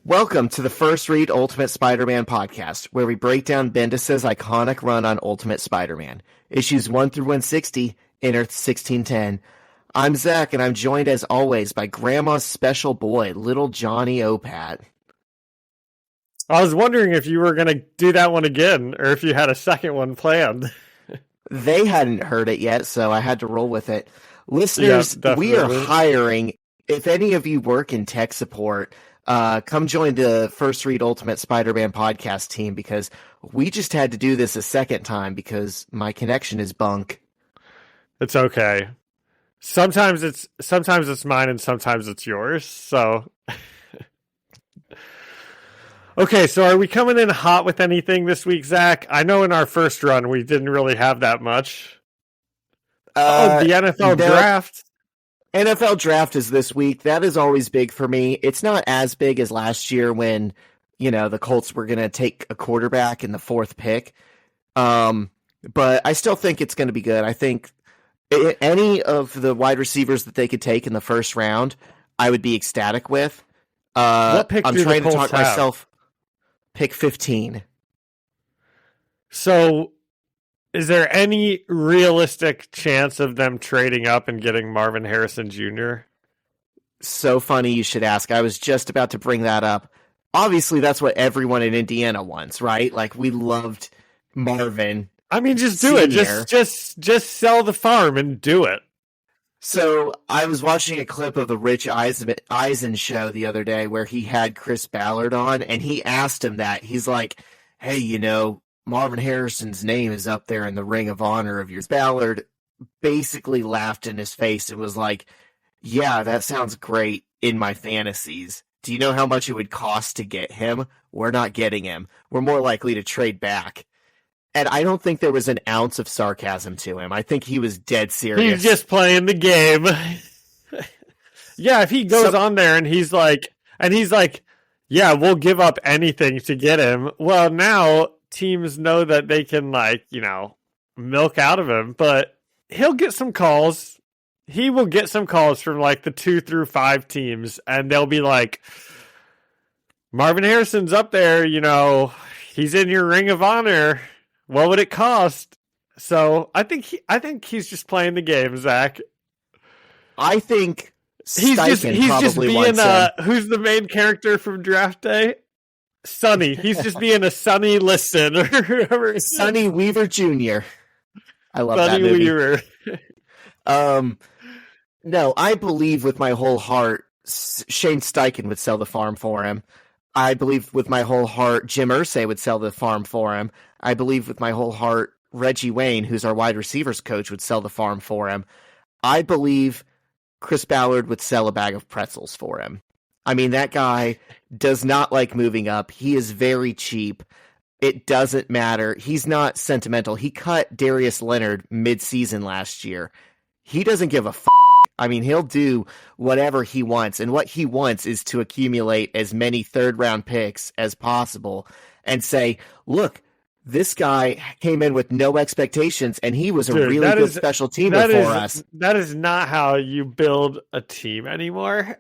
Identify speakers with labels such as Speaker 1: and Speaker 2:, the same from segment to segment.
Speaker 1: Welcome to the First Read Ultimate Spider-Man podcast, where we break down Bendis' iconic run on Ultimate Spider-Man, issues 1 through 160, in Earth 1610. I'm Zach, and I'm joined as always by Grandma's special boy, little Johnny Opat.
Speaker 2: I was wondering if you were going to do that one again, or if you had a second one planned.
Speaker 1: They hadn't heard it yet, so I had to roll with it. Listeners, we are hiring. If any of you work in tech support, come join the First Read Ultimate Spider-Man podcast team, because we just had to do this a second time because my connection is bunk.
Speaker 2: It's okay. Sometimes it's mine and sometimes it's yours. So, okay. So are we coming in hot with anything this week, Zach? I know in our first run we didn't really have that much. The NFL draft.
Speaker 1: NFL draft is this week. That is always big for me. It's not as big as last year when, the Colts were going to take a quarterback in the 4th pick. But I still think it's going to be good. I think any of the wide receivers that they could take in the first round, I would be ecstatic with.
Speaker 2: What pick
Speaker 1: I'm
Speaker 2: do
Speaker 1: trying
Speaker 2: the
Speaker 1: to
Speaker 2: Colts
Speaker 1: talk
Speaker 2: have?
Speaker 1: myself. Pick 15.
Speaker 2: So, is there any realistic chance of them trading up and getting Marvin Harrison Jr.?
Speaker 1: So funny you should ask. I was just about to bring that up. Obviously, that's what everyone in Indiana wants, right? Like, we loved Marvin.
Speaker 2: I mean, just do it. Just sell the farm and do it.
Speaker 1: So I was watching a clip of the Rich Eisen show the other day where he had Chris Ballard on, and he asked him that. He's like, hey, Marvin Harrison's name is up there in the Ring of Honor of yours. Ballard basically laughed in his face and was like, yeah, that sounds great in my fantasies. Do you know how much it would cost to get him? We're not getting him. We're more likely to trade back. And I don't think there was an ounce of sarcasm to him. I think he was dead serious.
Speaker 2: He's just playing the game. Yeah, if he goes on there and he's like, yeah, we'll give up anything to get him. Well, now teams know that they can, milk out of him, but he'll get some calls. He will get some calls from the 2 through 5 teams, and they'll be like, Marvin Harrison's up there, he's in your Ring of Honor. What would it cost? So I think he's just playing the game, Zach.
Speaker 1: I think
Speaker 2: he's just being who's the main character from Draft Day? Sonny. He's just being a Sonny Liston or whoever.
Speaker 1: Sonny Weaver Jr. I love
Speaker 2: Sonny
Speaker 1: that movie.
Speaker 2: Weaver.
Speaker 1: No, I believe with my whole heart Shane Steichen would sell the farm for him. I believe with my whole heart Jim Irsay would sell the farm for him. I believe with my whole heart Reggie Wayne, who's our wide receivers coach, would sell the farm for him. I believe Chris Ballard would sell a bag of pretzels for him. I mean, that guy does not like moving up. He is very cheap. It doesn't matter. He's not sentimental. He cut Darius Leonard mid-season last year. He doesn't give a f***. I mean, he'll do whatever he wants, and what he wants is to accumulate as many third-round picks as possible and say, look, this guy came in with no expectations, and he was a really good special teamer for us.
Speaker 2: That is not how you build a team anymore.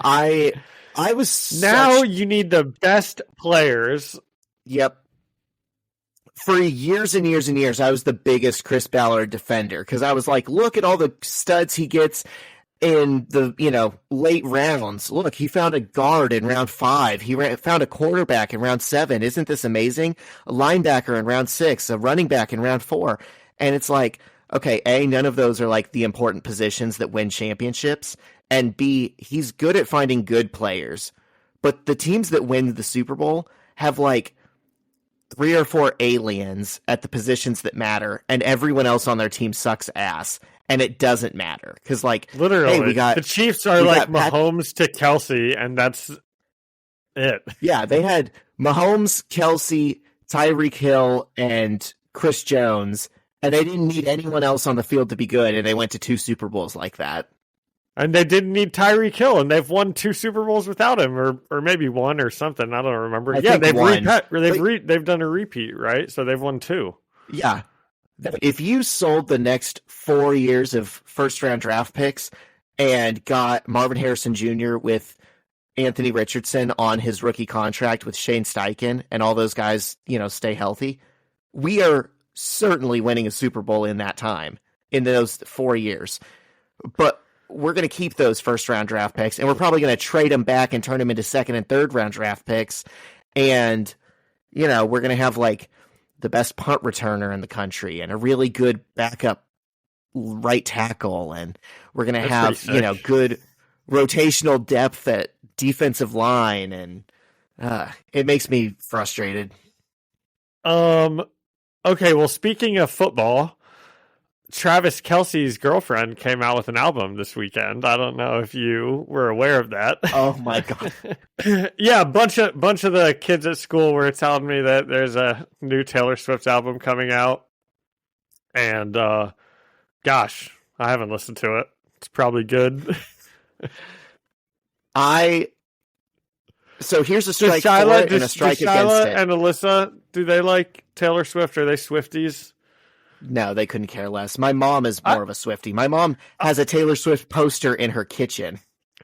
Speaker 1: I was
Speaker 2: now you need the best players.
Speaker 1: Yep. For years and years and years, I was the biggest Chris Ballard defender because I was like, look at all the studs he gets in the late rounds. Look, he found a guard in round 5. He found a quarterback in round 7. Isn't this amazing? A linebacker in round 6, a running back in round 4. And it's like, okay, A, none of those are the important positions that win championships. And B, he's good at finding good players. But the teams that win the Super Bowl have 3 or 4 aliens at the positions that matter, and everyone else on their team sucks ass, and it doesn't matter because,
Speaker 2: literally,
Speaker 1: hey,
Speaker 2: the Chiefs are Mahomes to Kelsey, and that's it.
Speaker 1: Yeah, they had Mahomes, Kelsey, Tyreek Hill, and Chris Jones, and they didn't need anyone else on the field to be good, and they went to 2 Super Bowls like that.
Speaker 2: And they didn't need Tyreek Hill, and they've won 2 Super Bowls without him, or maybe 1 or something. I don't remember. They've done a repeat, right? So they've won 2.
Speaker 1: Yeah. If you sold the next 4 years of first-round draft picks and got Marvin Harrison Jr. with Anthony Richardson on his rookie contract with Shane Steichen and all those guys, stay healthy, we are certainly winning a Super Bowl in that time, in those 4 years. But we're going to keep those first-round draft picks, and we're probably going to trade them back and turn them into second- and third-round draft picks. And, we're going to have, like, the best punt returner in the country and a really good backup right tackle. And we're going to have, good rotational depth at defensive line. And it makes me frustrated.
Speaker 2: Okay, well, speaking of football, Travis Kelce's girlfriend came out with an album this weekend. I don't know if you were aware of that.
Speaker 1: Oh my God.
Speaker 2: Yeah, a bunch of the kids at school were telling me that there's a new Taylor Swift album coming out. And gosh, I haven't listened to it. It's probably good.
Speaker 1: So here's a strike for it and a strike against it.
Speaker 2: And Alyssa, do they like Taylor Swift? Are they Swifties?
Speaker 1: No, they couldn't care less. My mom is more of a Swiftie. My mom has a Taylor Swift poster in her kitchen.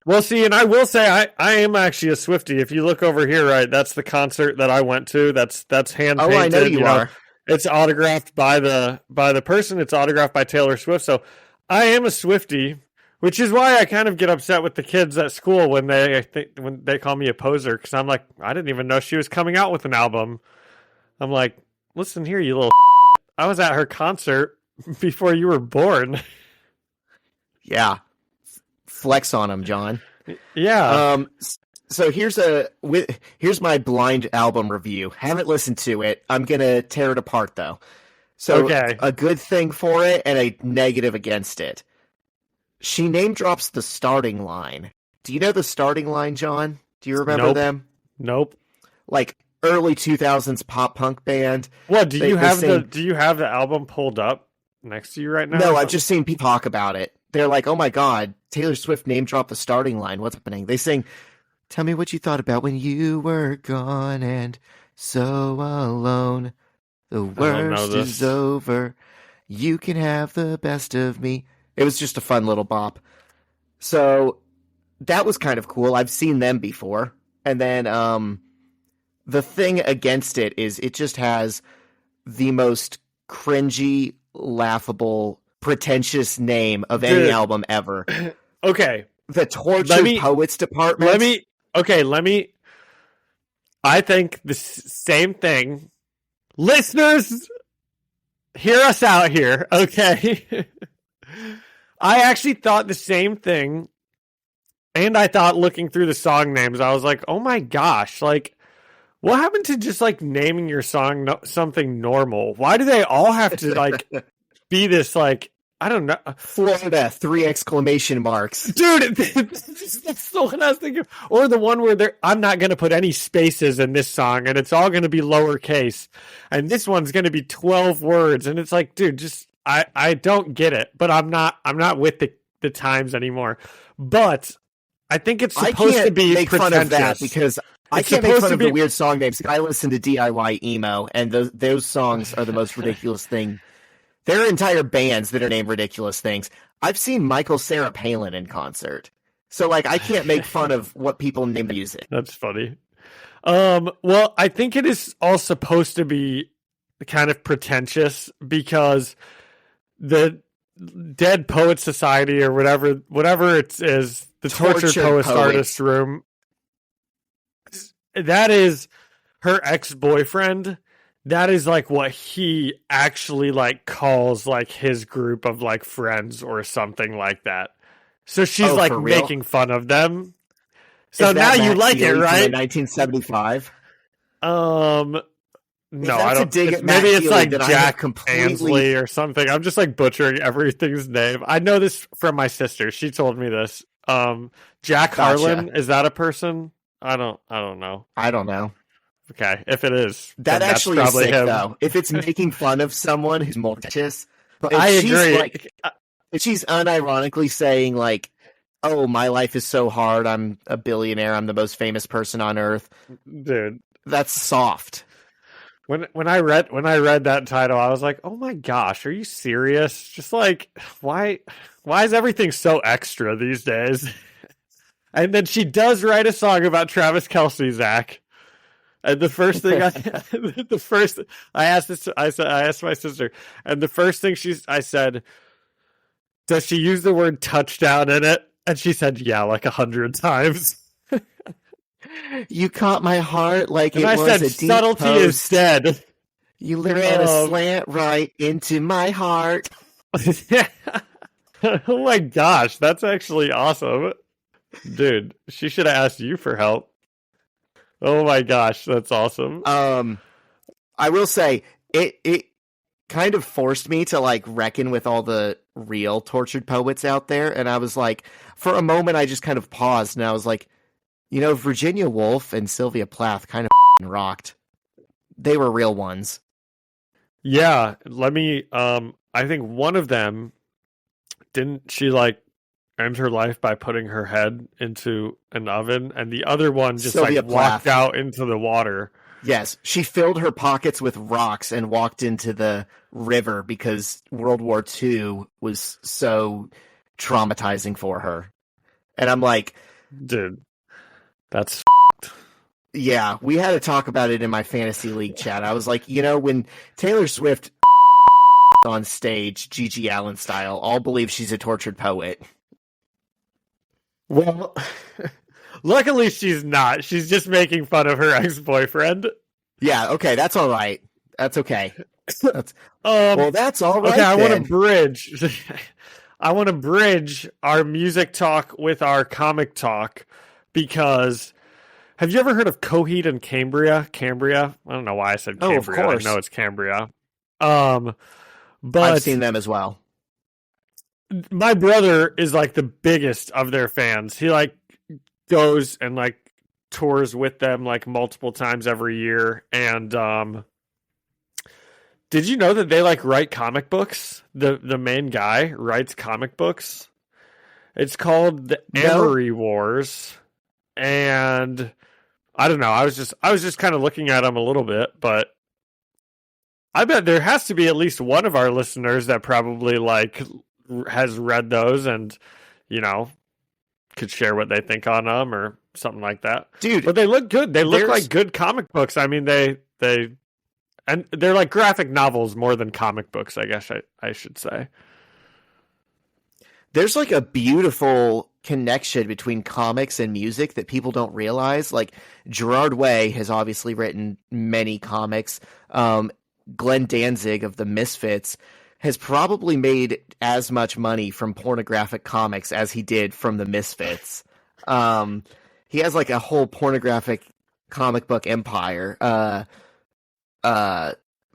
Speaker 2: Well, see, and I will say I am actually a Swiftie. If you look over here, right, that's the concert that I went to. That's hand painted.
Speaker 1: Oh, I know you are.
Speaker 2: It's autographed by the person. It's autographed by Taylor Swift. So I am a Swiftie, which is why I kind of get upset with the kids at school when they call me a poser, because I'm like, I didn't even know she was coming out with an album. I'm like, listen here, you little. I was at her concert before you were born.
Speaker 1: Yeah. Flex on him, John.
Speaker 2: Yeah.
Speaker 1: So here's my blind album review. Haven't listened to it. I'm going to tear it apart, though. So
Speaker 2: okay.
Speaker 1: A good thing for it and a negative against it. She name drops the Starting Line. Do you know the Starting Line, John? Do you remember them?
Speaker 2: Nope.
Speaker 1: Like early 2000s pop punk band.
Speaker 2: What do you have the album pulled up next to you right now?
Speaker 1: No, I've just seen people talk about it. They're like, "Oh my God, Taylor Swift name dropped the Starting Line. What's happening?" They sing, "Tell me what you thought about when you were gone and so alone. The worst is over. You can have the best of me." It was just a fun little bop. So that was kind of cool. I've seen them before. And then the thing against it is it just has the most cringy, laughable, pretentious name of any album ever.
Speaker 2: Okay.
Speaker 1: The Tortured Poets Department.
Speaker 2: I think the same thing. Listeners, hear us out here, okay? I actually thought the same thing, and I thought looking through the song names, I was like, oh my gosh, like, what happened to just, like, naming your song something normal? Why do they all have to, like, be this, like, I don't know.
Speaker 1: Florida, 3 exclamation marks.
Speaker 2: Dude, that's the one I was thinking. Or the one where I'm not going to put any spaces in this song, and it's all going to be lowercase. And this one's going to be 12 words. And it's like, dude, just, I don't get it. But I'm not with the times anymore. But I think it's supposed to be
Speaker 1: make fun of that because I can't make fun of the weird song names. I listen to DIY emo, and those songs are the most ridiculous thing. There are entire bands that are named ridiculous things. I've seen Michael Cera Palin in concert. So, like, I can't make fun of what people name music.
Speaker 2: That's funny. Well, I think it is all supposed to be kind of pretentious because the Dead Poet Society or whatever it is, the Tortured Poets Artist Room, that is her ex-boyfriend. That is like what he actually like calls like his group of like friends or something like that. So she's like making fun of them. So now you like it, right?
Speaker 1: 1975.
Speaker 2: No, I don't. Maybe it's like Jack Ansley or something. I'm just like butchering everything's name. I know this from my sister. She told me this. Jack Harlan, is that a person? I don't know.
Speaker 1: I don't know.
Speaker 2: Okay, if it is,
Speaker 1: that actually is sick, though. If it's making fun of someone who's malicious, but
Speaker 2: I agree.
Speaker 1: Like, if she's unironically saying like, "Oh, my life is so hard. I'm a billionaire. I'm the most famous person on earth,"
Speaker 2: dude,
Speaker 1: that's soft.
Speaker 2: When I read that title, I was like, "Oh my gosh, are you serious? Just like why is everything so extra these days?" And then she does write a song about Travis Kelce, Zach. And the first thing I asked my sister, and the first thing I said, does she use the word touchdown in it? And she said, yeah, like 100 times.
Speaker 1: You caught my heart like
Speaker 2: and
Speaker 1: it
Speaker 2: I
Speaker 1: was
Speaker 2: said,
Speaker 1: a deep
Speaker 2: subtlety
Speaker 1: post.
Speaker 2: is dead.
Speaker 1: You ran a slant right into my heart.
Speaker 2: Oh my gosh, that's actually awesome. Dude, she should have asked you for help. Oh my gosh, that's awesome.
Speaker 1: I will say, it kind of forced me to like reckon with all the real tortured poets out there, and I was like, for a moment I just kind of paused, and I was like, you know, Virginia Woolf and Sylvia Plath kind of rocked. They were real ones.
Speaker 2: Yeah, let me I think one of them, didn't she like end her life by putting her head into an oven, and the other one just
Speaker 1: Sylvia
Speaker 2: like walked
Speaker 1: Plath.
Speaker 2: out into the water.
Speaker 1: Yes, she filled her pockets with rocks and walked into the river because World War II was so traumatizing for her. And I'm like,
Speaker 2: dude, that's
Speaker 1: yeah, we had to talk about it in my fantasy league chat. I was like, you know, when Taylor Swift on stage, Gigi Allen style, I'll believe she's a tortured poet.
Speaker 2: Well, luckily she's not. She's just making fun of her ex-boyfriend.
Speaker 1: Yeah, okay, that's all right. That's okay. Well, that's all right.
Speaker 2: Okay, I
Speaker 1: then.
Speaker 2: want to bridge. I want to bridge our music talk with our comic talk, because have you ever heard of Coheed and Cambria? Cambria? I don't know why I said Cambria.
Speaker 1: Oh, of course.
Speaker 2: I know it's Cambria. But
Speaker 1: I've seen them as well.
Speaker 2: My brother is like the biggest of their fans. He like goes and like tours with them like multiple times every year. And did you know that they like write comic books? The main guy writes comic books. It's called the Amory Wars. And I don't know. I was just kind of looking at him a little bit, but I bet there has to be at least one of our listeners that probably like has read those and, you know, could share what they think on them or something like that.
Speaker 1: Dude,
Speaker 2: but they look good. They look like good comic books. I mean, and they're like graphic novels more than comic books, I guess I should say.
Speaker 1: There's like a beautiful connection between comics and music that people don't realize. Like Gerard Way has obviously written many comics. Glenn Danzig of the Misfits has probably made as much money from pornographic comics as he did from the Misfits. He has like a whole pornographic comic book empire.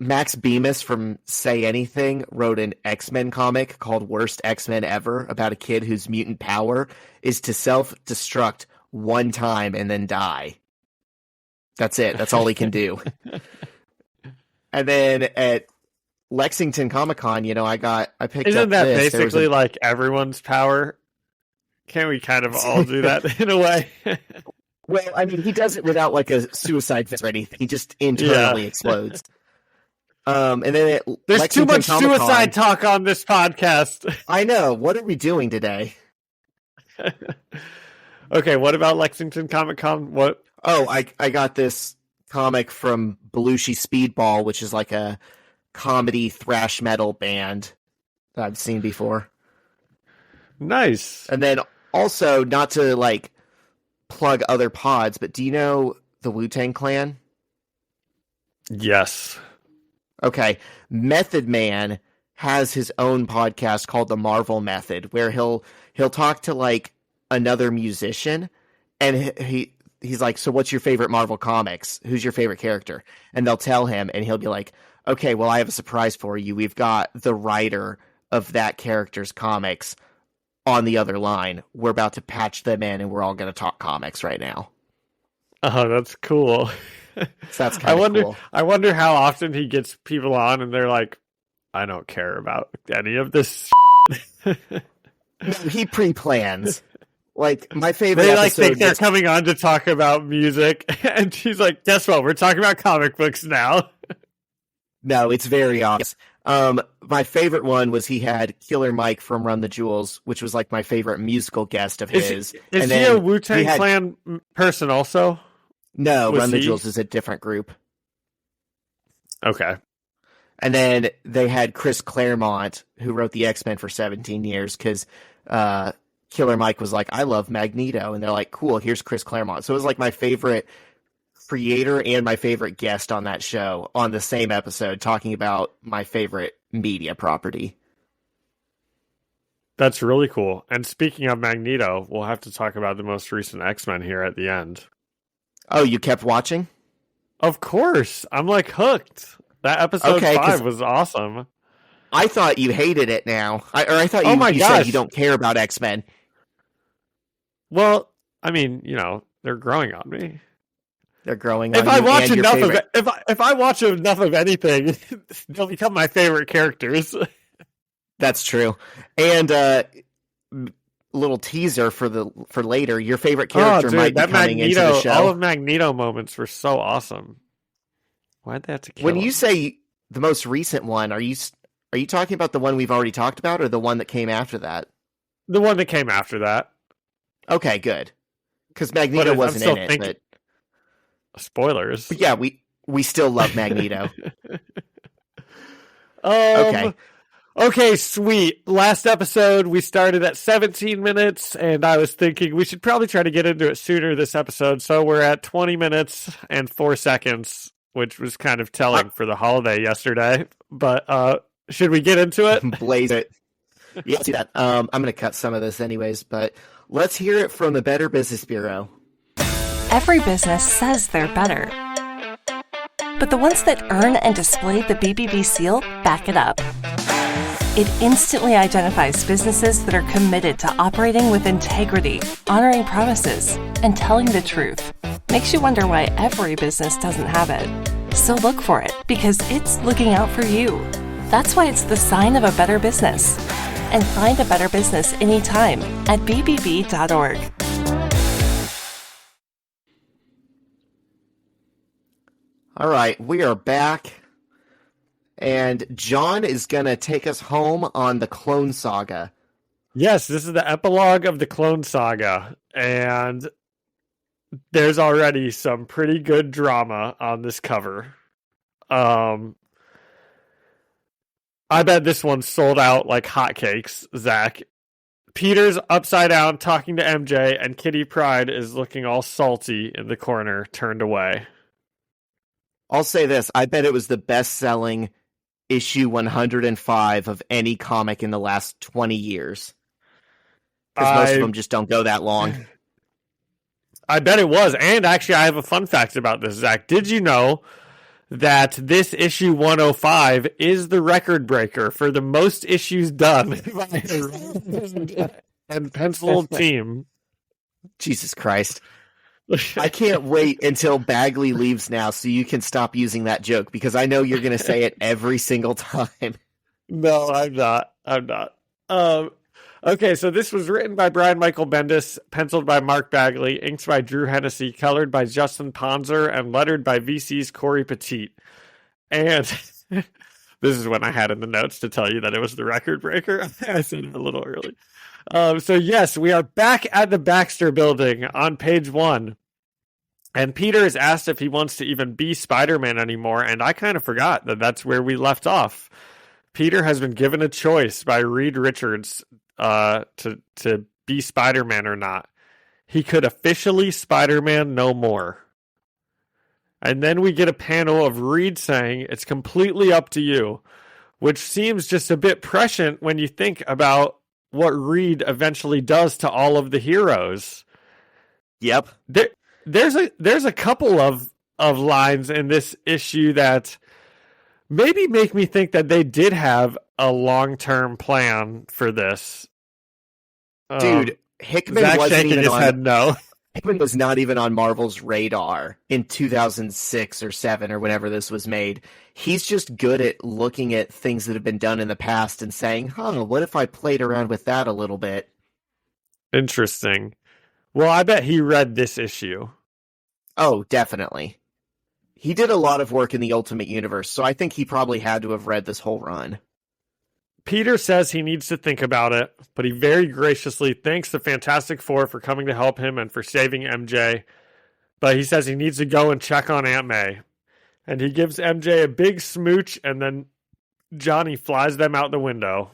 Speaker 1: Max Bemis from Say Anything wrote an X-Men comic called Worst X-Men Ever about a kid whose mutant power is to self-destruct one time and then die. That's it. That's all he can do. And then at Lexington Comic-Con, you know, I picked
Speaker 2: Isn't
Speaker 1: up
Speaker 2: that
Speaker 1: this.
Speaker 2: basically like everyone's power? Can't we kind of all do that in a way?
Speaker 1: Well, I mean, he does it without like a suicide vest or anything. He just internally explodes. And then
Speaker 2: there's
Speaker 1: Lexington
Speaker 2: too much
Speaker 1: Comic-Con,
Speaker 2: suicide talk on this podcast.
Speaker 1: I know. What are we doing today?
Speaker 2: Okay, what about Lexington Comic-Con? What?
Speaker 1: Oh, I got this comic from Belushi Speedball, which is like a comedy thrash metal band that I've seen before.
Speaker 2: Nice.
Speaker 1: And then also, not to like plug other pods, but do you know the Wu-Tang Clan?
Speaker 2: Yes.
Speaker 1: Okay. Method Man has his own podcast called The Marvel Method, where he'll talk to like another musician, and he's like, so what's your favorite Marvel comics? Who's your favorite character? And they'll tell him, and he'll be like, okay, well, I have a surprise for you. We've got the writer of that character's comics on the other line. We're about to patch them in, and we're all going to talk comics right now.
Speaker 2: Oh, that's cool.
Speaker 1: So that's kind of cool.
Speaker 2: I wonder how often he gets people on, and they're like, I don't care about any of this.
Speaker 1: No, he pre-plans. Like, my favorite
Speaker 2: They
Speaker 1: episode
Speaker 2: think they're coming on to talk about music, and she's like, guess what? We're talking about comic books now.
Speaker 1: No, it's very obvious. My favorite one was he had Killer Mike from Run the Jewels, which was like my favorite musical guest of his.
Speaker 2: Is
Speaker 1: and
Speaker 2: he
Speaker 1: then
Speaker 2: a Wu-Tang Clan person also?
Speaker 1: No, Run the Jewels is a different group.
Speaker 2: Okay.
Speaker 1: And then they had Chris Claremont, who wrote the X-Men for 17 years, because Killer Mike was like, I love Magneto. And they're like, cool, here's Chris Claremont. So it was like my favorite creator and my favorite guest on that show on the same episode, talking about my favorite media property.
Speaker 2: That's really cool. And speaking of Magneto, we'll have to talk about the most recent X-Men here at the end.
Speaker 1: Oh, you kept watching?
Speaker 2: Of course. I'm like hooked. That episode 5 was awesome.
Speaker 1: I thought you hated it now. I thought you said you don't care about X-Men.
Speaker 2: Well, I mean, they're growing on me.
Speaker 1: They're growing
Speaker 2: on
Speaker 1: you.
Speaker 2: If I watch enough of anything, they'll become my favorite characters.
Speaker 1: That's true. And little teaser for later, your favorite character might be coming into the show.
Speaker 2: All of Magneto moments were so awesome. Why'd they have to kill him?
Speaker 1: When you say the most recent one, are you talking about the one we've already talked about, or the one that came after that?
Speaker 2: The one that came after that.
Speaker 1: Okay, good. Because Magneto wasn't in it. But
Speaker 2: spoilers.
Speaker 1: But yeah, we still love Magneto.
Speaker 2: Okay, sweet. Last episode, we started at 17 minutes, and I was thinking we should probably try to get into it sooner this episode, so we're at 20 minutes and 4 seconds, which was kind of telling for the holiday yesterday. But should we get into it?
Speaker 1: Blaze it. Yeah, let's do that. I'm going to cut some of this anyways, but let's hear it from the Better Business Bureau.
Speaker 3: Every business says they're better. But the ones that earn and display the BBB seal back it up. It instantly identifies businesses that are committed to operating with integrity, honoring promises, and telling the truth. Makes you wonder why every business doesn't have it. So look for it, because it's looking out for you. That's why it's the sign of a better business. And find a better business anytime at bbb.org.
Speaker 1: All right, we are back. And John is going to take us home on the Clone Saga.
Speaker 2: Yes, this is the epilogue of the Clone Saga. And there's already some pretty good drama on this cover. I bet this one sold out like hotcakes, Zach. Peter's upside down talking to MJ, and Kitty Pryde is looking all salty in the corner, turned away.
Speaker 1: I'll say this. I bet it was the best-selling issue 105 of any comic in the last 20 years. Because most of them just don't go that long.
Speaker 2: I bet it was. And actually, I have a fun fact about this, Zach. Did you know that this issue 105 is the record breaker for the most issues done by a and penciled team?
Speaker 1: Jesus Christ. I can't wait until Bagley leaves now so you can stop using that joke, because I know you're going to say it every single time.
Speaker 2: No, I'm not. Okay, so this was written by Brian Michael Bendis, penciled by Mark Bagley, inked by Drew Hennessy, colored by Justin Ponzer, and lettered by VC's Corey Petit. And this is when I had in the notes to tell you that it was the record breaker. I said it a little early. So yes, we are back at the Baxter Building on page 1. And Peter is asked if he wants to even be Spider-Man anymore, and I kind of forgot that that's where we left off. Peter has been given a choice by Reed Richards to be Spider-Man or not. He could officially Spider-Man no more. And then we get a panel of Reed saying, it's completely up to you, which seems just a bit prescient when you think about what Reed eventually does to all of the heroes.
Speaker 1: Yep.
Speaker 2: There's a couple of lines in this issue that maybe make me think that they did have a long-term plan for this.
Speaker 1: Dude, Hickman
Speaker 2: Zach
Speaker 1: wasn't
Speaker 2: shaking
Speaker 1: even
Speaker 2: his head no.
Speaker 1: Hickman was not even on Marvel's radar in 2006 or 7 or whenever this was made. He's just good at looking at things that have been done in the past and saying, what if I played around with that a little bit?
Speaker 2: Interesting. Well, I bet he read this issue.
Speaker 1: Oh, definitely. He did a lot of work in the Ultimate Universe, so I think he probably had to have read this whole run.
Speaker 2: Peter says he needs to think about it, but he very graciously thanks the Fantastic Four for coming to help him and for saving MJ. But he says he needs to go and check on Aunt May. And he gives MJ a big smooch, and then Johnny flies them out the window.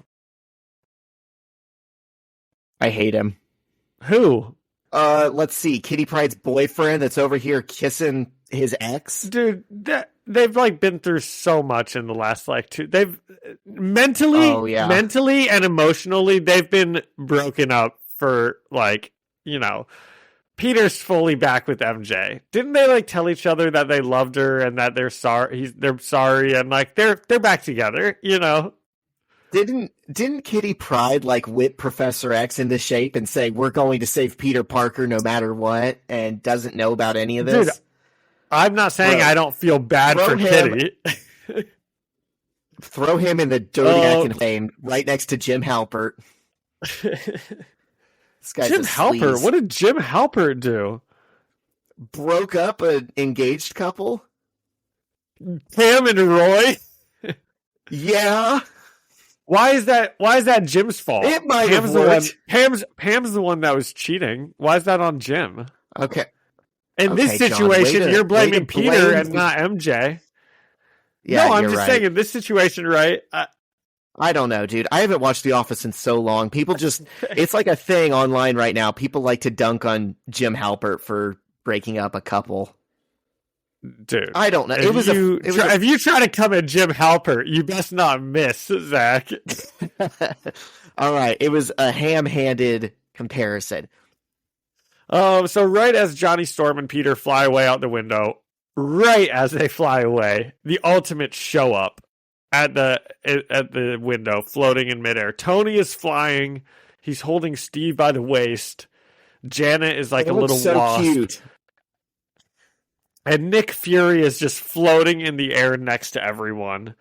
Speaker 1: I hate him.
Speaker 2: Who?
Speaker 1: Let's see. Kitty Pryde's boyfriend that's over here kissing his ex.
Speaker 2: Dude, they've like been through so much in the last like two. They've mentally and emotionally, they've been broken up for like, you know, Peter's fully back with MJ. Didn't they like tell each other that they loved her and that they're sorry and like they're back together, you know?
Speaker 1: Didn't Kitty Pryde like whip Professor X into shape and say we're going to save Peter Parker no matter what, and doesn't know about any of this?
Speaker 2: Dude, I'm not saying I don't feel bad for Kitty.
Speaker 1: Throw him in the dirty Akin flame right next to Jim Halpert. This guy's
Speaker 2: Jim Halpert? What did Jim Halpert do?
Speaker 1: Broke up an engaged couple?
Speaker 2: Pam and Roy?
Speaker 1: Yeah.
Speaker 2: Why is that Jim's fault?
Speaker 1: It might have worked.
Speaker 2: Pam's the one that was cheating. Why is that on Jim?
Speaker 1: Okay.
Speaker 2: In this situation,
Speaker 1: John,
Speaker 2: you're blaming Peter and not MJ.
Speaker 1: Yeah,
Speaker 2: no, I'm just
Speaker 1: right.
Speaker 2: saying in this situation, right?
Speaker 1: I don't know, dude. I haven't watched The Office in so long. People just, it's like a thing online right now. People like to dunk on Jim Halpert for breaking up a couple.
Speaker 2: Dude,
Speaker 1: I don't know.
Speaker 2: If you try to come at Jim Halpert, you best not miss, Zach.
Speaker 1: All right. It was a ham-handed comparison.
Speaker 2: So right as Johnny Storm and Peter fly away out the window, right as they fly away, the Ultimates show up at the window, floating in midair. Tony is flying. He's holding Steve by the waist. Janet is like a little
Speaker 1: so
Speaker 2: wasp.
Speaker 1: Cute.
Speaker 2: And Nick Fury is just floating in the air next to everyone.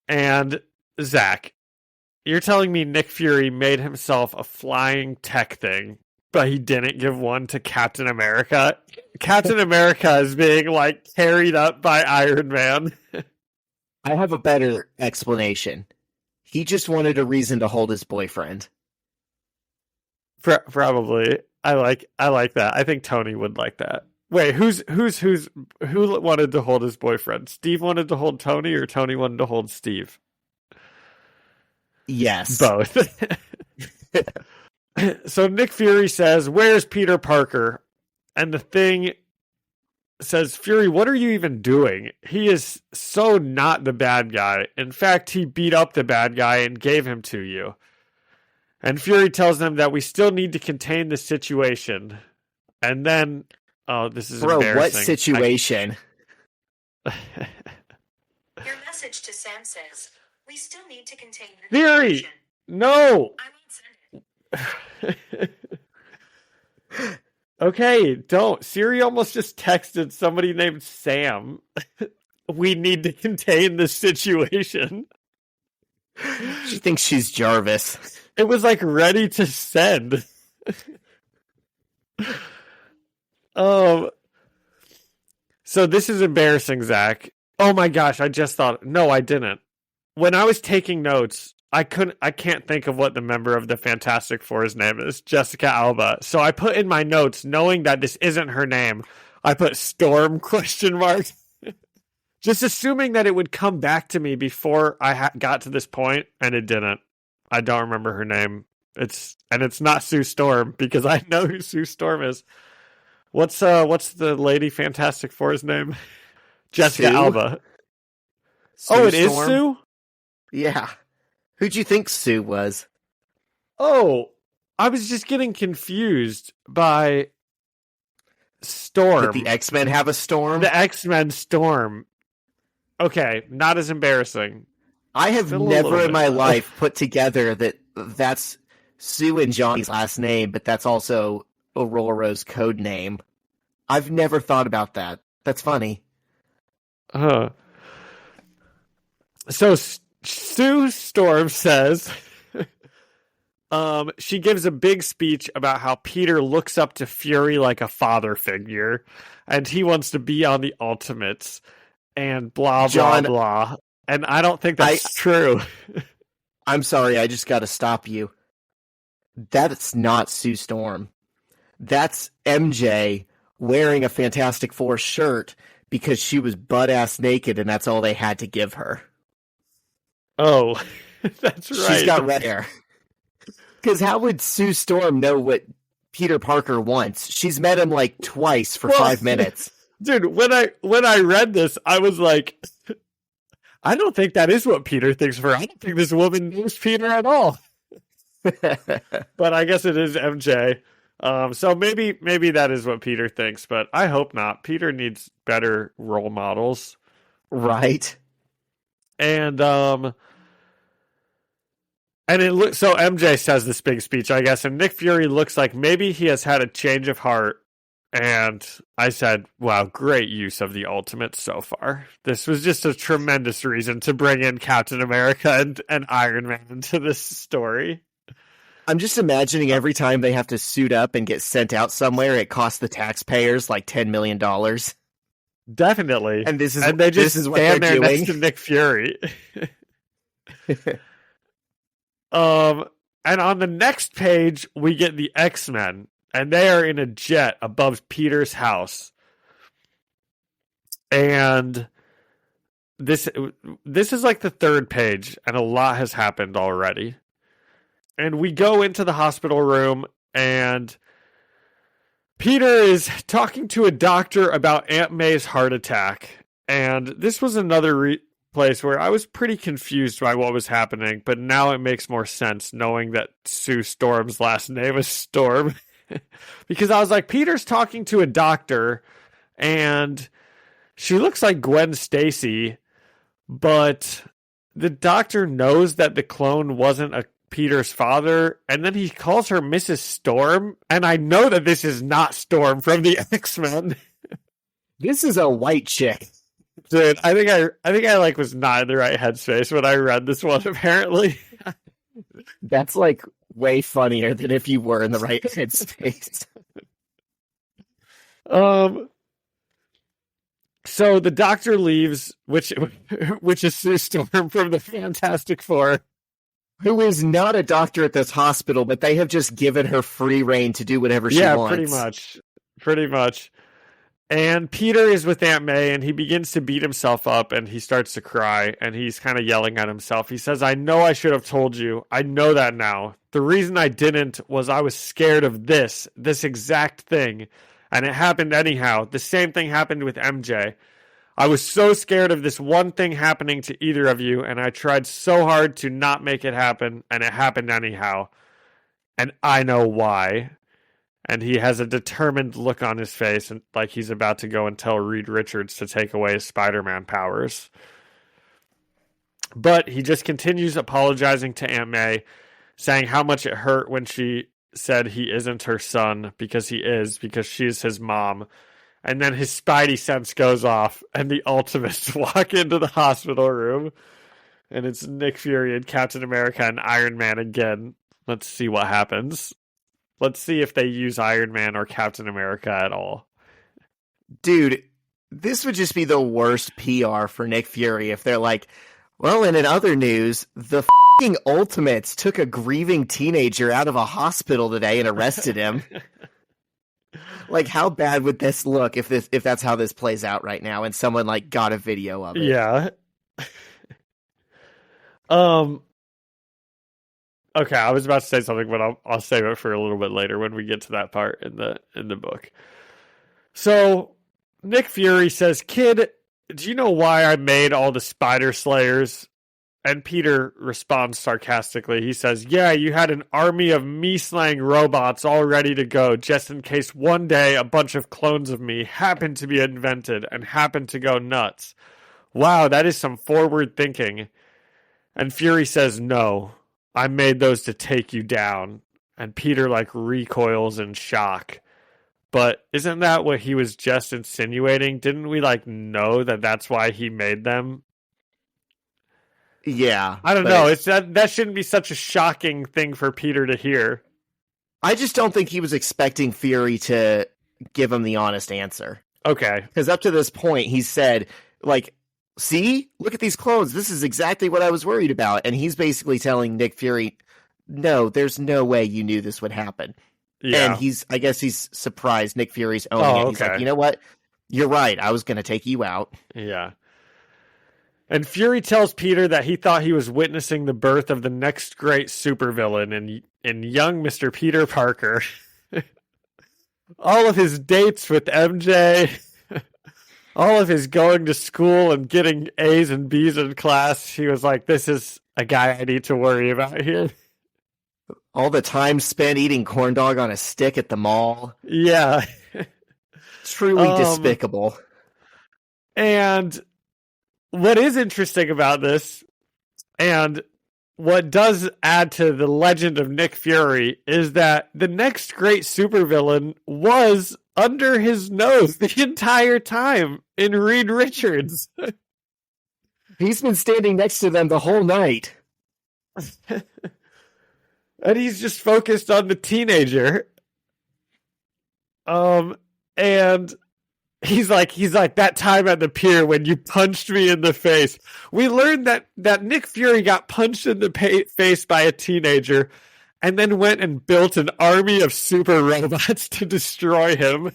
Speaker 2: And Zach, you're telling me Nick Fury made himself a flying tech thing, but he didn't give one to Captain America? Captain America is being like carried up by Iron Man.
Speaker 1: I have a better explanation. He just wanted a reason to hold his boyfriend.
Speaker 2: Probably. I like that. I think Tony would like that. Wait, who wanted to hold his boyfriend? Steve wanted to hold Tony, or Tony wanted to hold Steve?
Speaker 1: Yes.
Speaker 2: Both. So Nick Fury says, "Where's Peter Parker?" And the Thing says, "Fury, what are you even doing? He is so not the bad guy. In fact, he beat up the bad guy and gave him to you." And Fury tells them that we still need to contain the situation. And then... Oh, this is embarrassing.
Speaker 1: What situation?
Speaker 4: Your message to Sam says, we still need to contain the
Speaker 2: Fury!
Speaker 4: situation.
Speaker 2: No!
Speaker 4: I won't send it.
Speaker 2: Okay, don't. Siri almost just texted somebody named Sam. We need to contain this situation.
Speaker 1: She thinks she's Jarvis.
Speaker 2: It was like ready to send. So this is embarrassing, Zach. Oh my gosh, I just thought, no, I didn't. When I was taking notes, I can't think of what the member of the Fantastic Four's name is, Jessica Alba. So I put in my notes, knowing that this isn't her name, I put Storm ? Just assuming that it would come back to me before I got to this point, and it didn't. I don't remember her name. It's not Sue Storm, because I know who Sue Storm is. What's the lady Fantastic Four's name? Jessica Alba.
Speaker 1: Sue
Speaker 2: it is
Speaker 1: Storm?
Speaker 2: Sue?
Speaker 1: Yeah. Who'd you think Sue was?
Speaker 2: Oh, I was just getting confused by Storm.
Speaker 1: Did the X-Men have a Storm?
Speaker 2: The X-Men Storm. Okay, not as embarrassing.
Speaker 1: I have
Speaker 2: Still a
Speaker 1: never
Speaker 2: little
Speaker 1: in my
Speaker 2: bit.
Speaker 1: life put together that's Sue and Johnny's last name, but that's also Aurora's code name. I've never thought about that. That's funny.
Speaker 2: So Sue Storm says, She gives a big speech about how Peter looks up to Fury like a father figure, and he wants to be on the Ultimates, and blah,
Speaker 1: John,
Speaker 2: blah, blah. And I don't think that's true.
Speaker 1: I'm sorry, I just got to stop you. That's not Sue Storm. That's MJ wearing a Fantastic Four shirt because she was butt-ass naked and that's all they had to give her.
Speaker 2: Oh, that's right.
Speaker 1: She's got red hair. Because how would Sue Storm know what Peter Parker wants? She's met him like twice for 5 minutes.
Speaker 2: Dude, when I read this, I was like, I don't think that is what Peter thinks of her. I don't think this woman knows Peter at all. But I guess it is MJ. So maybe that is what Peter thinks, but I hope not. Peter needs better role models.
Speaker 1: Right.
Speaker 2: And it looks so MJ says this big speech, I guess, and Nick Fury looks like maybe he has had a change of heart. And I said, wow, great use of the Ultimates so far. This was just a tremendous reason to bring in Captain America and Iron Man into this story.
Speaker 1: I'm just imagining every time they have to suit up and get sent out somewhere, it costs the taxpayers like $10 million.
Speaker 2: Definitely.
Speaker 1: And they just
Speaker 2: what stand there doing. Next to Nick Fury. And on the next page, we get the X-Men. And they are in a jet above Peter's house. And this is like the third page, and a lot has happened already. And we go into the hospital room, and Peter is talking to a doctor about Aunt May's heart attack. And this was another place where I was pretty confused by what was happening, but now it makes more sense knowing that Sue Storm's last name is Storm. Because I was like, Peter's talking to a doctor, and she looks like Gwen Stacy, but the doctor knows that the clone wasn't Peter's father, and then he calls her Mrs. Storm, and I know that this is not Storm from the X-Men.
Speaker 1: This is a white chick.
Speaker 2: Dude, I think I like was not in the right headspace when I read this one, apparently.
Speaker 1: That's like way funnier than if you were in the right headspace.
Speaker 2: So the doctor leaves, which is Sue Storm from the Fantastic Four,
Speaker 1: who is not a doctor at this hospital, but they have just given her free reign to do whatever she wants.
Speaker 2: Yeah, pretty much. And Peter is with Aunt May, and he begins to beat himself up, and he starts to cry, and he's kind of yelling at himself. He says, I know I should have told you. I know that now. The reason I didn't was I was scared of this exact thing, and it happened anyhow. The same thing happened with MJ. I was so scared of this one thing happening to either of you, and I tried so hard to not make it happen, and it happened anyhow. And I know why. And he has a determined look on his face, and like he's about to go and tell Reed Richards to take away his Spider-Man powers. But he just continues apologizing to Aunt May, saying how much it hurt when she said he isn't her son, because he is, because she's his mom. And then his spidey sense goes off, and the Ultimates walk into the hospital room, and it's Nick Fury and Captain America and Iron Man again. Let's see what happens. Let's see if they use Iron Man or Captain America at all.
Speaker 1: Dude, this would just be the worst PR for Nick Fury if they're like, well, and in other news, the f***ing Ultimates took a grieving teenager out of a hospital today and arrested him. Like, how bad would this look if that's how this plays out right now and someone like got a video of it?
Speaker 2: Yeah. Okay, I was about to say something, but I'll save it for a little bit later when we get to that part in the book. So Nick Fury says, "Kid, do you know why I made all the Spider Slayers?" And Peter responds sarcastically. He says, "Yeah, you had an army of me-slaying robots all ready to go, just in case one day a bunch of clones of me happened to be invented and happened to go nuts. Wow, that is some forward thinking." And Fury says, "No. I made those to take you down." And Peter recoils in shock. But isn't that what he was just insinuating? Didn't we know that that's why he made them?
Speaker 1: Yeah.
Speaker 2: I don't
Speaker 1: but
Speaker 2: know. It's that shouldn't be such a shocking thing for Peter to hear.
Speaker 1: I just don't think he was expecting Fury to give him the honest answer.
Speaker 2: Okay.
Speaker 1: Because up to this point, he said, like, see? Look at these clones. This is exactly what I was worried about. And he's basically telling Nick Fury, no, there's no way you knew this would happen.
Speaker 2: Yeah.
Speaker 1: And I guess he's surprised Nick Fury's owning it. He's like, you know what? You're right. I was going to take you out.
Speaker 2: Yeah. And Fury tells Peter that he thought he was witnessing the birth of the next great supervillain in young Mr. Peter Parker. All of his dates with MJ, all of his going to school and getting A's and B's in class, he was like, this is a guy I need to worry about here.
Speaker 1: All the time spent eating corn dog on a stick at the mall.
Speaker 2: Yeah.
Speaker 1: Truly despicable.
Speaker 2: And what is interesting about this, and what does add to the legend of Nick Fury, is that the next great supervillain was under his nose the entire time in Reed Richards.
Speaker 1: He's been standing next to them the whole night.
Speaker 2: And he's just focused on the teenager. And he's like, that time at the pier when you punched me in the face. We learned that Nick Fury got punched in the face by a teenager and then went and built an army of super robots to destroy him.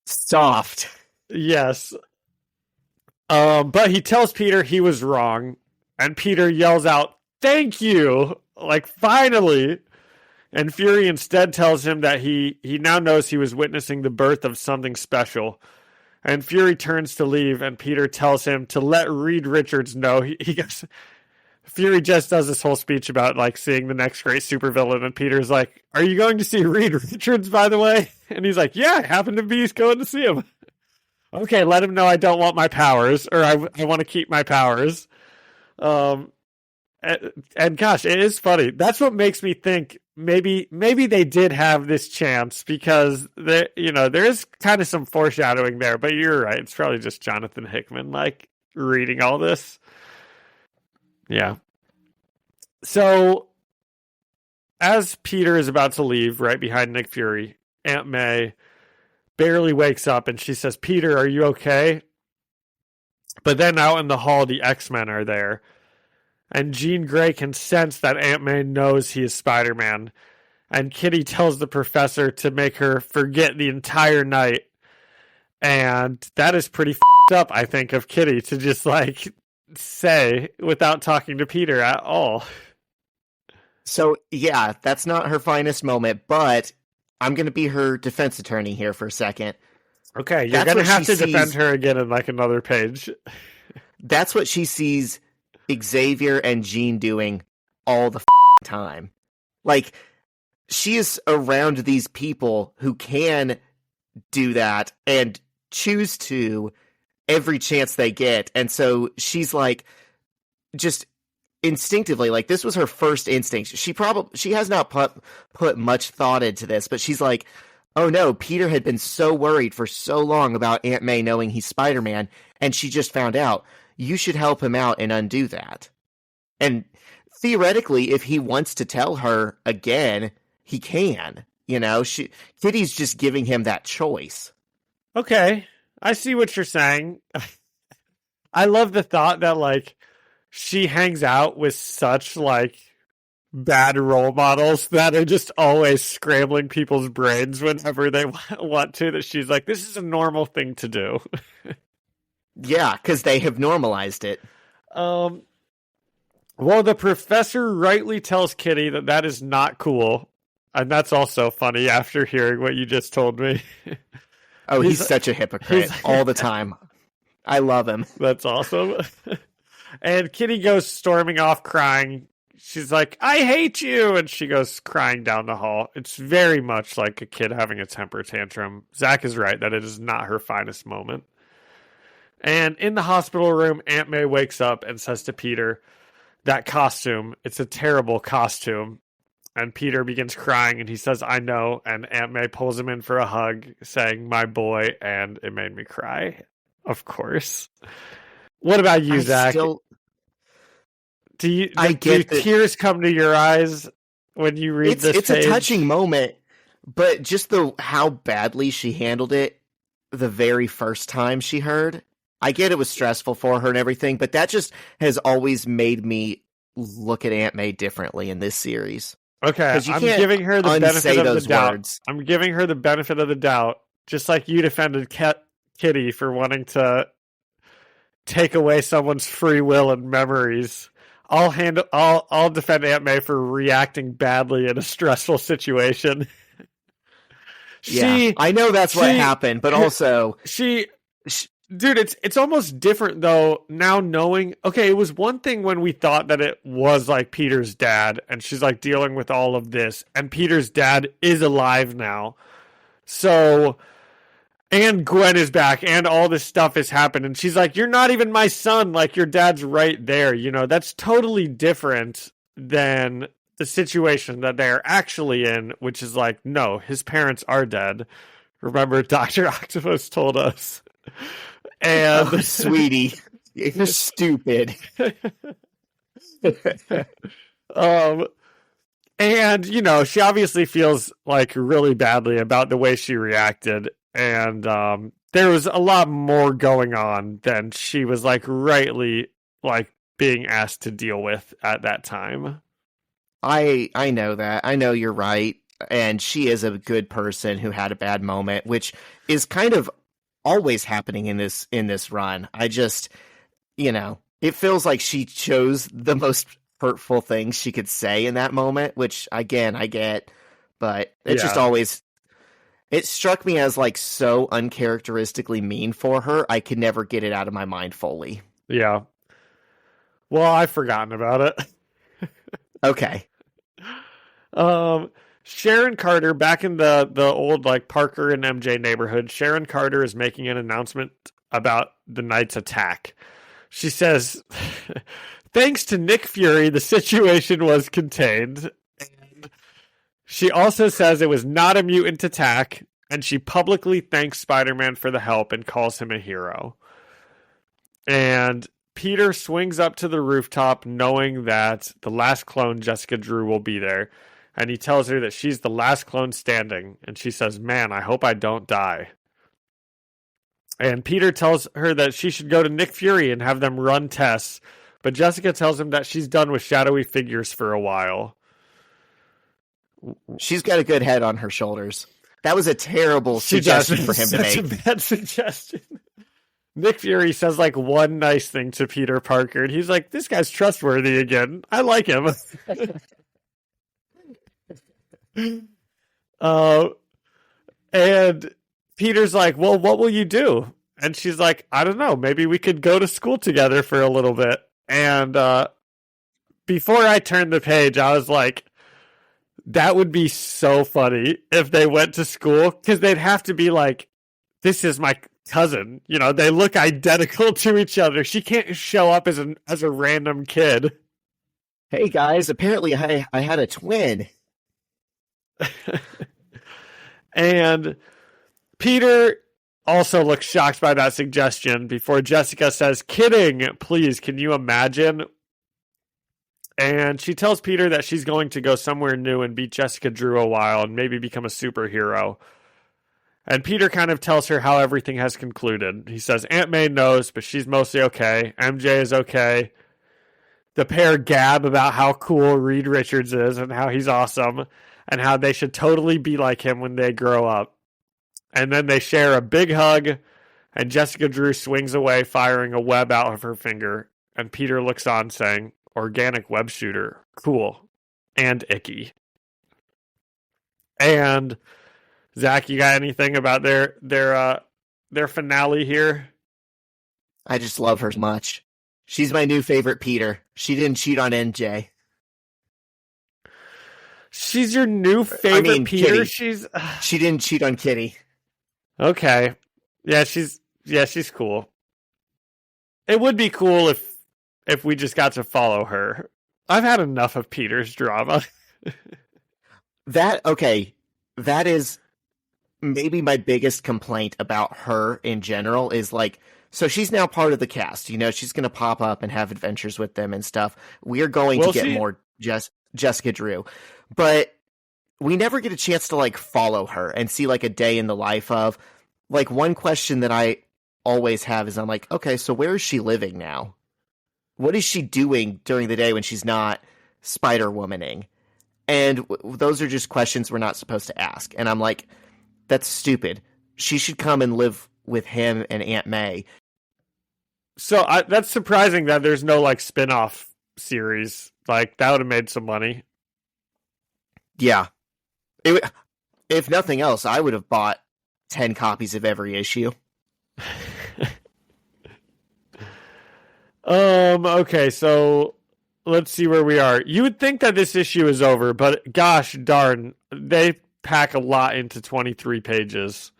Speaker 1: Soft.
Speaker 2: Yes. But he tells Peter he was wrong, and Peter yells out, "Thank you!" Like, finally. And Fury instead tells him that he now knows he was witnessing the birth of something special. And Fury turns to leave, and Peter tells him to let Reed Richards know. He goes, Fury just does this whole speech about, like, seeing the next great supervillain, and Peter's like, "Are you going to see Reed Richards, by the way?" And he's like, "Yeah, I happen to be going to see him." Okay, let him know I don't want my powers, or I want to keep my powers. And gosh, it is funny. That's what makes me think maybe they did have this chance, because there is kind of some foreshadowing there. But you're right; it's probably just Jonathan Hickman, like, reading all this. Yeah. So, as Peter is about to leave, right behind Nick Fury, Aunt May barely wakes up and she says, "Peter, are you okay?" But then out in the hall, the X-Men are there. And Jean Grey can sense that Aunt May knows he is Spider-Man. And Kitty tells the professor to make her forget the entire night. And that is pretty f***ed up, I think, of Kitty to just, like, say without talking to Peter at all.
Speaker 1: So, yeah, that's not her finest moment, but I'm going to be her defense attorney here for a second.
Speaker 2: Okay, you're going to have to defend her again in, like, another page.
Speaker 1: That's what she sees Xavier and Jean doing all the time. Like, she is around these people who can do that and choose to every chance they get. And so she's like, just instinctively, like, this was her first instinct. She has not put much thought into this, but she's like, oh no, Peter had been so worried for so long about Aunt May knowing he's Spider-Man, and she just found out. You should help him out and undo that. And theoretically, if he wants to tell her again, he can. You know, Kitty's just giving him that choice.
Speaker 2: Okay, I see what you're saying. I love the thought that, like, she hangs out with such, like, bad role models that are just always scrambling people's brains whenever they want to, that she's like, this is a normal thing to do.
Speaker 1: Yeah, because they have normalized it.
Speaker 2: Well, the professor rightly tells Kitty that is not cool. And that's also funny after hearing what you just told me.
Speaker 1: Oh, he's such a hypocrite all the time. I love him.
Speaker 2: That's awesome. And Kitty goes storming off crying. She's like, "I hate you!" And she goes crying down the hall. It's very much like a kid having a temper tantrum. Zach is right that it is not her finest moment. And in the hospital room, Aunt May wakes up and says to Peter, that costume, it's a terrible costume. And Peter begins crying, and he says, "I know." And Aunt May pulls him in for a hug, saying, "My boy," and it made me cry. Of course. What about you, Zach? Do tears come to your eyes when you read this
Speaker 1: It's
Speaker 2: page?
Speaker 1: a touching moment, but just how badly she handled it the very first time she heard. I get it was stressful for her and everything, but that just has always made me look at Aunt May differently in this series.
Speaker 2: Okay, I'm giving her the benefit of the doubt.
Speaker 1: Words.
Speaker 2: I'm giving her the benefit of the doubt, just like you defended Kitty for wanting to take away someone's free will and memories. I'll defend Aunt May for reacting badly in a stressful situation.
Speaker 1: Yeah, I know that's what happened, but also
Speaker 2: dude, it's almost different though now knowing. Okay, it was one thing when we thought that it was like Peter's dad, and she's like dealing with all of this, and Peter's dad is alive now. So, and Gwen is back, and all this stuff has happened, and she's like, "You're not even my son. Like your dad's right there." You know, that's totally different than the situation that they're actually in, which is like, no, his parents are dead. Remember, Dr. Octopus told us. And
Speaker 1: sweetie, you're stupid.
Speaker 2: And you know, she obviously feels like really badly about the way she reacted, and there was a lot more going on than she was like rightly like being asked to deal with at that time.
Speaker 1: I know that. I know you're right, and she is a good person who had a bad moment, which is kind of always happening in this run. I just, you know, it feels like she chose the most hurtful things she could say in that moment, which again I get, but it just always, it struck me as like so uncharacteristically mean for her. I could never get it out of my mind fully.
Speaker 2: Yeah. Well, I've forgotten about it.
Speaker 1: Okay.
Speaker 2: Sharon Carter, back in the old like Parker and MJ neighborhood, Sharon Carter is making an announcement about the night's attack. She says, thanks to Nick Fury, the situation was contained. And she also says it was not a mutant attack, and she publicly thanks Spider-Man for the help and calls him a hero. And Peter swings up to the rooftop knowing that the last clone, Jessica Drew, will be there. And he tells her that she's the last clone standing. And she says, man, I hope I don't die. And Peter tells her that she should go to Nick Fury and have them run tests. But Jessica tells him that she's done with shadowy figures for a while.
Speaker 1: She's got a good head on her shoulders. That was a terrible suggestion for him to make.
Speaker 2: Such a bad suggestion. Nick Fury says like one nice thing to Peter Parker. And he's like, this guy's trustworthy again. I like him. And Peter's like, well, what will you do? And she's like, I don't know. Maybe we could go to school together for a little bit. And before I turned the page, I was like, that would be so funny if they went to school, because they'd have to be like, this is my cousin. You know, they look identical to each other. She can't show up as a random kid.
Speaker 1: Hey guys, apparently I had a twin.
Speaker 2: And Peter also looks shocked by that suggestion before Jessica says, kidding, please, can you imagine? And she tells Peter that she's going to go somewhere new and beat Jessica Drew a while and maybe become a superhero. And Peter kind of tells her how everything has concluded. He says Aunt May knows, but she's mostly okay. MJ is okay. The pair gab about how cool Reed Richards is and how he's awesome and how they should totally be like him when they grow up. And then they share a big hug, and Jessica Drew swings away, firing a web out of her finger. And Peter looks on, saying, organic web shooter, cool, and icky. And Zach, you got anything about their finale here?
Speaker 1: I just love her much. She's my new favorite Peter. She didn't cheat on NJ.
Speaker 2: She's your new favorite Peter?
Speaker 1: Kitty. She didn't cheat on Kitty.
Speaker 2: Okay. Yeah, she's cool. It would be cool if we just got to follow her. I've had enough of Peter's drama.
Speaker 1: That is maybe my biggest complaint about her in general is like So she's now part of the cast. You know, she's going to pop up and have adventures with them and stuff. We're going to get more Jessica Drew. But we never get a chance to, like, follow her and see, like, a day in the life of... Like, one question that I always have is I'm like, okay, so where is she living now? What is she doing during the day when she's not Spider-Womaning? And those are just questions we're not supposed to ask. And I'm like, that's stupid. She should come and live with him and Aunt May.
Speaker 2: So that's surprising that there's no, like, spin-off series. Like, that would have made some money.
Speaker 1: Yeah. If nothing else, I would have bought 10 copies of every issue.
Speaker 2: Okay, so let's see where we are. You would think that this issue is over, but gosh darn, they pack a lot into 23 pages.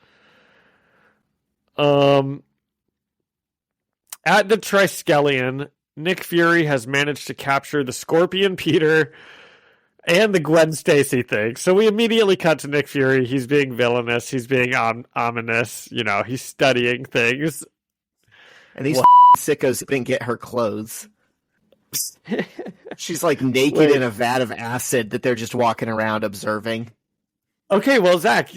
Speaker 2: At the Triskelion, Nick Fury has managed to capture the Scorpion Peter and the Gwen Stacy thing. So we immediately cut to Nick Fury. He's being villainous. He's being ominous. You know, he's studying things.
Speaker 1: And these sickos didn't get her clothes. She's like naked in a vat of acid that they're just walking around observing.
Speaker 2: Okay, well, Zach,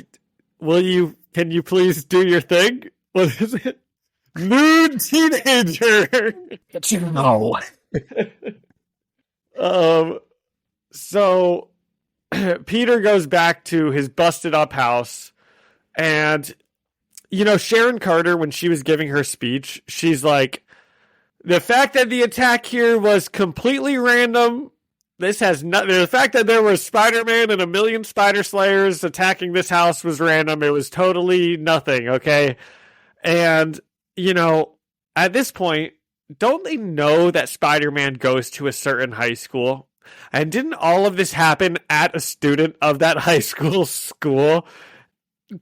Speaker 2: can you please do your thing? What is it? Nude teenager.
Speaker 1: No.
Speaker 2: So Peter goes back to his busted up house, and you know, Sharon Carter, when she was giving her speech, she's like, the fact that the attack here was completely random. This has nothing. The fact that there was Spider-Man and a million Spider Slayers attacking this house was random. It was totally nothing. Okay. And you know, at this point, don't they know that Spider-Man goes to a certain high school? And didn't all of this happen at a student of that high school?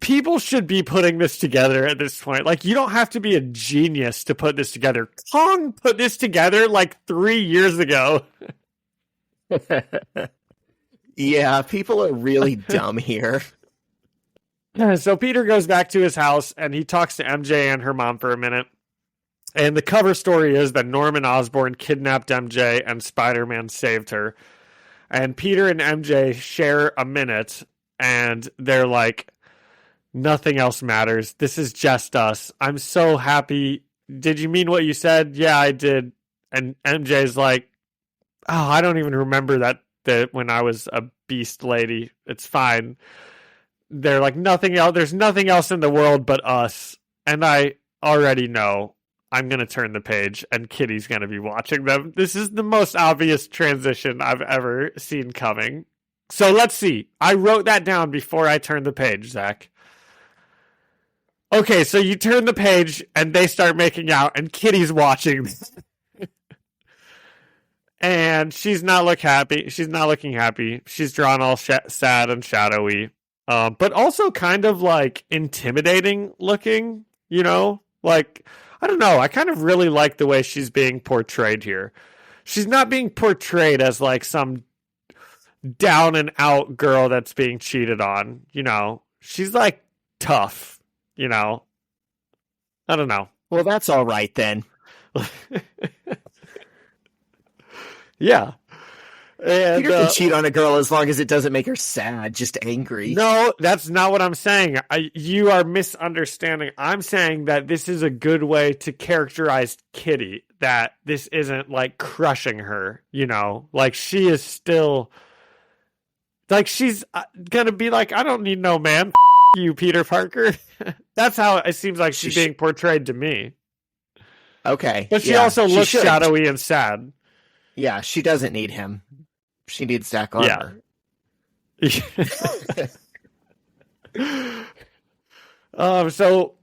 Speaker 2: People should be putting this together at this point. Like, you don't have to be a genius to put this together. Kong put this together like 3 years ago.
Speaker 1: Yeah, people are really dumb here.
Speaker 2: So Peter goes back to his house and he talks to MJ and her mom for a minute. And the cover story is that Norman Osborn kidnapped MJ and Spider-Man saved her. And Peter and MJ share a minute and they're like, nothing else matters. This is just us. I'm so happy. Did you mean what you said? Yeah, I did. And MJ's like, oh, I don't even remember that when I was a beast lady. It's fine. They're like, nothing else. There's nothing else in the world but us. And I already know I'm going to turn the page and Kitty's going to be watching them. This is the most obvious transition I've ever seen coming. So let's see. I wrote that down before I turned the page, Zach. Okay, so you turn the page and they start making out and Kitty's watching. And she's not looking happy. She's drawn all sad and shadowy. But also kind of like intimidating looking, you know? Like, I don't know. I kind of really like the way she's being portrayed here. She's not being portrayed as like some down and out girl that's being cheated on, you know? She's like tough, you know? I don't know.
Speaker 1: Well, that's all right then.
Speaker 2: Yeah. And,
Speaker 1: Peter can cheat on a girl as long as it doesn't make her sad, just angry.
Speaker 2: No, that's not what I'm saying. You are misunderstanding. I'm saying that this is a good way to characterize Kitty, that this isn't like crushing her, you know? Like she is still, like she's gonna be like, I don't need no man. You, Peter Parker. That's how it seems like she's being portrayed to me.
Speaker 1: Okay.
Speaker 2: But she also looks shadowy and sad.
Speaker 1: Yeah, she doesn't need him. She needs Zach Armor.
Speaker 2: Yeah. So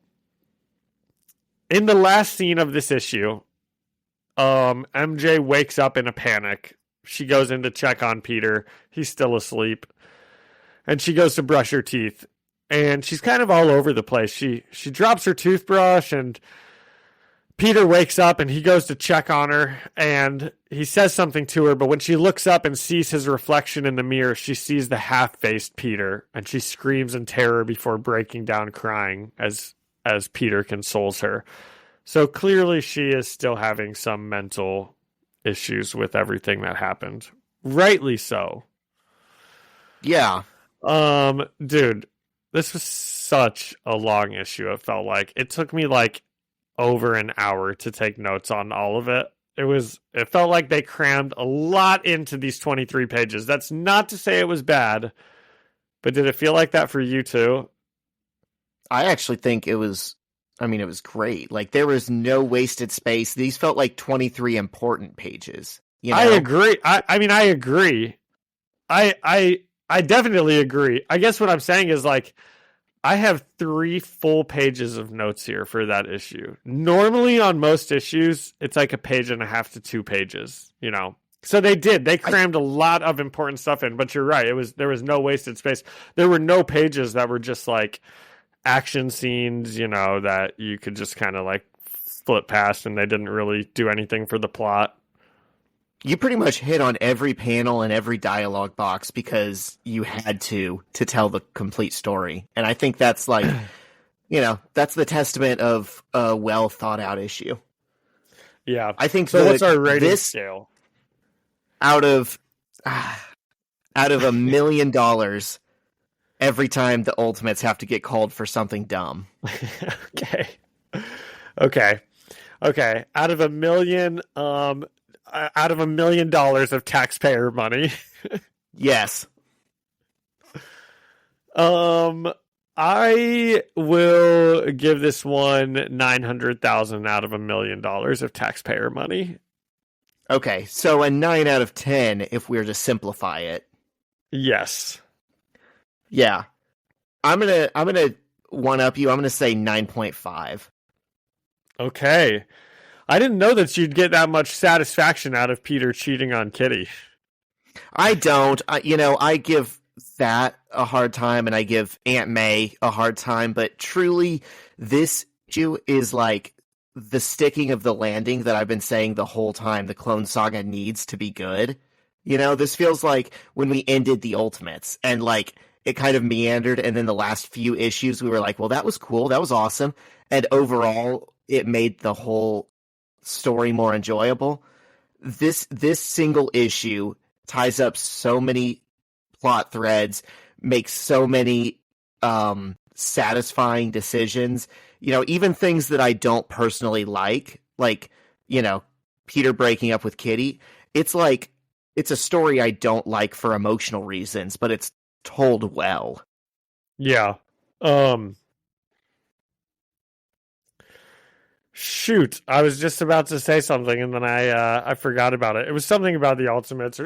Speaker 2: in the last scene of this issue, MJ wakes up in a panic. She goes in to check on Peter. He's still asleep. And she goes to brush her teeth. And she's kind of all over the place. She drops her toothbrush and Peter wakes up and he goes to check on her and he says something to her, but when she looks up and sees his reflection in the mirror, she sees the half-faced Peter and she screams in terror before breaking down crying as Peter consoles her. So clearly she is still having some mental issues with everything that happened. Rightly so.
Speaker 1: Yeah.
Speaker 2: Dude, this was such a long issue. It felt like it took me like over an hour to take notes on all of it. It felt like they crammed a lot into these 23 pages. That's not to say it was bad, but did it feel like that for you too?
Speaker 1: I actually think it was great. Like, there was no wasted space. These felt like 23 important pages. You know?
Speaker 2: I agree. I mean, I agree. I definitely agree. I guess what I'm saying is, like, I have 3 full pages of notes here for that issue. Normally on most issues, it's like a page and a half to 2 pages, you know. So they crammed a lot of important stuff in, but you're right. There was no wasted space. There were no pages that were just like action scenes, you know, that you could just kind of like flip past and they didn't really do anything for the plot.
Speaker 1: You pretty much hit on every panel and every dialogue box because you had to tell the complete story. And I think that's like, you know, that's the testament of a well thought out issue.
Speaker 2: Yeah.
Speaker 1: I think
Speaker 2: so. What's our rating scale?
Speaker 1: Out of $1 million every time the Ultimates have to get called for something dumb.
Speaker 2: Okay. Out of $1 million, out of $1 million of taxpayer money.
Speaker 1: Yes.
Speaker 2: I will give this one 900,000 out of $1 million of taxpayer money.
Speaker 1: Okay, so a 9 out of 10 if we were to simplify it.
Speaker 2: Yes.
Speaker 1: Yeah. I'm gonna one up you. I'm gonna say 9.5.
Speaker 2: Okay. I didn't know that you'd get that much satisfaction out of Peter cheating on Kitty.
Speaker 1: I don't. I give that a hard time, and I give Aunt May a hard time, but truly, this issue is like the sticking of the landing that I've been saying the whole time. The Clone Saga needs to be good. You know, this feels like when we ended the Ultimates, and like it kind of meandered, and then the last few issues we were like, well, that was cool, that was awesome, and overall it made the whole story more enjoyable. This single issue ties up so many plot threads, makes so many satisfying decisions. You know, even things that I don't personally like, you know, Peter breaking up with Kitty. It's like, it's a story I don't like for emotional reasons, but it's told well.
Speaker 2: Yeah. Shoot, I was just about to say something and then I forgot about it. It was something about the Ultimates.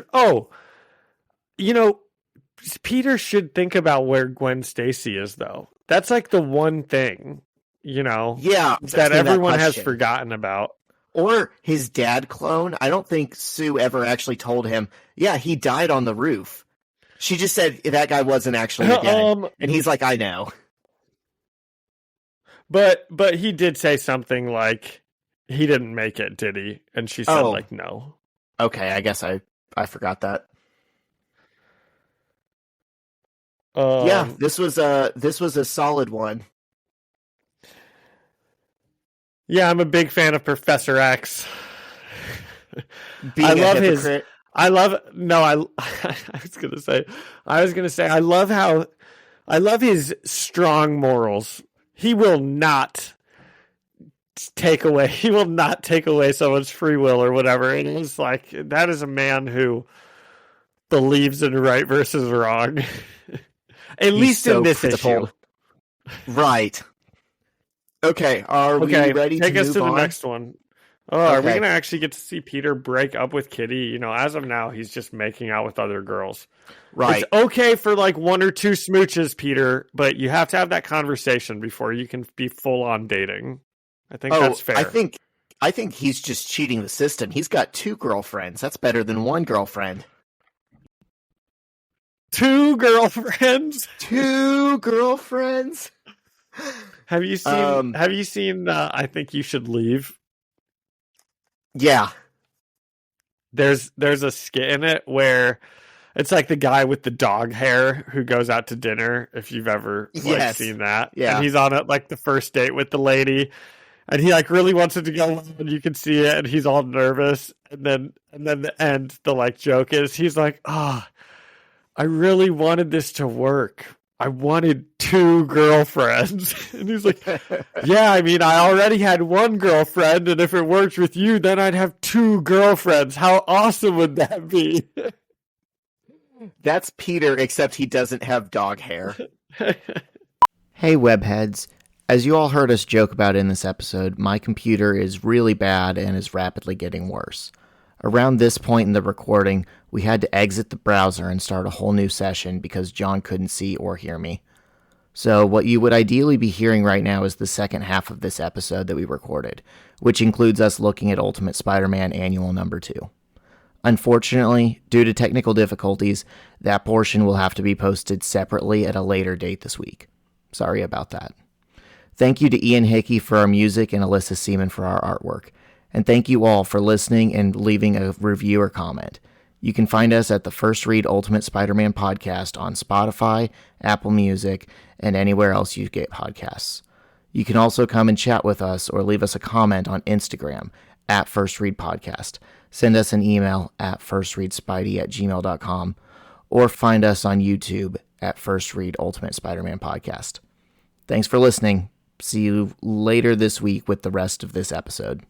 Speaker 2: You know, Peter should think about where Gwen Stacy is, though. That's like the one thing, you know, that everyone has forgotten about.
Speaker 1: Or his dad clone. I don't think Sue ever actually told him, yeah, he died on the roof. She just said that guy wasn't actually dead. And he's like, I know.
Speaker 2: But he did say something like, he didn't make it, did he? And she said, like, no.
Speaker 1: Okay, I guess I forgot that. Yeah, this was a solid one.
Speaker 2: Yeah, I'm a big fan of Professor X. I love his. I was gonna say I love his strong morals. He will not take away someone's free will or whatever. And it's like, that is a man who believes in right versus wrong. At least in this issue.
Speaker 1: Right. Okay, are we ready to
Speaker 2: take us to
Speaker 1: on?
Speaker 2: The next one? Are we going to actually get to see Peter break up with Kitty? You know, as of now, he's just making out with other girls.
Speaker 1: Right.
Speaker 2: It's okay for like 1 or 2 smooches, Peter, but you have to have that conversation before you can be full on dating. I think that's fair.
Speaker 1: I think he's just cheating the system. He's got 2 girlfriends. That's better than 1 girlfriend.
Speaker 2: 2 girlfriends?
Speaker 1: 2 girlfriends?
Speaker 2: Have you seen I Think You Should Leave?
Speaker 1: Yeah.
Speaker 2: There's a skit in it where it's like the guy with the dog hair who goes out to dinner, if you've ever seen that.
Speaker 1: Yeah.
Speaker 2: And he's on like the first date with the lady, and he like really wants it to go well, and you can see it, and he's all nervous. And then the end, the like joke is he's like, I really wanted this to work. I wanted 2 girlfriends. And he's like, yeah, I mean, I already had 1 girlfriend, and if it worked with you, then I'd have 2 girlfriends. How awesome would that be?
Speaker 1: That's Peter, except he doesn't have dog hair. Hey, webheads. As you all heard us joke about in this episode, my computer is really bad and is rapidly getting worse. Around this point in the recording, we had to exit the browser and start a whole new session because John couldn't see or hear me. So what you would ideally be hearing right now is the second half of this episode that we recorded, which includes us looking at Ultimate Spider-Man Annual Number 2. Unfortunately, due to technical difficulties, that portion will have to be posted separately at a later date this week. Sorry about that. Thank you to Ian Hickey for our music and Alyssa Seaman for our artwork. And thank you all for listening and leaving a review or comment. You can find us at the First Read Ultimate Spider-Man podcast on Spotify, Apple Music, and anywhere else you get podcasts. You can also come and chat with us or leave us a comment on Instagram at First Read Podcast. Send us an email at firstreadspidey@gmail.com or find us on YouTube at First Read Ultimate Spider-Man Podcast. Thanks for listening. See you later this week with the rest of this episode.